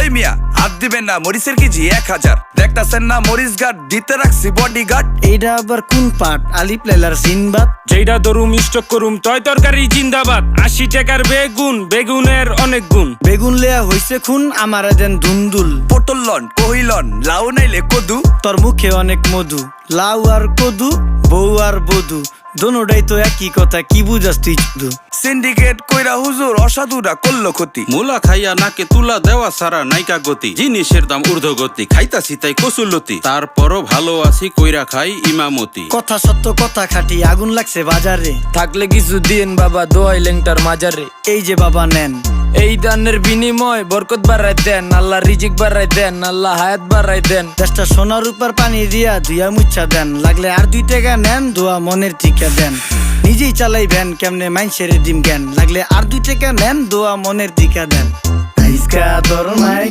ওই মিয়া হাত দিবেন না, মরিচের কেজি 1000। দেখতাছেন না মরিচ গার্ড দিতে রাখছি বডি গার্ড। এইটা আবার কোন পাট? আলিপ লাইলার সিনবাদ। যেইটা ধরুম স্টক করুম তয় তরকারি জিন্দাবাদ। 80 টাকার বেগুন, বেগুনের অনেক গুণ। বেগুন লেয়া হইছে খুন, আমারে দেন ধুন্দুল। পটল লন, কহিলন, লাউ নাইলে কদু। তোর মুখে অনেক মধু, লাউ আর কদু, বউ আর বধু, দোনোটাই তো একই কথা, কি বুঝাস তুই শুধু? সিন্ডিকেট কইরা হুজুর অসাধুরা করলো ক্ষতি। মুলা খাইয়া নাকে তুলা দেওয়া সারা নাইকা গতি। জিনিসের দাম ঊর্ধ্বগতি, খাইতাছি তাই কসুলতি। তারপরও ভালো আছি কইরা খাই ইমামতি। কথা সত্য কথা খাটি, আগুন লাগছে বাজারে। থাকলে কিছু দিন বাবা, দোয়াই লেংটার মাজারে। এই যে বাবা নেন, এই দানের বিনিময় বরকত বাড়াই দেন, আল্লাহ রিজিক বাড়াই দেন, আল্লাহ হায়াত বাড়াই দেন। দেশটা সোনার উপর পানি দিয়া ধুইয়া মুচ্ছা দেন। লাগলে আর 2 টাকা নেন, দোয়া মনের টিকা দেন। নিজেই চালাই ভ্যান, কেমনে মাইনসের দিম জ্ঞান। লাগলে আর 2 টাকা নেন, দোয়া মনের টিকা দেন। আইসকা তোর নাই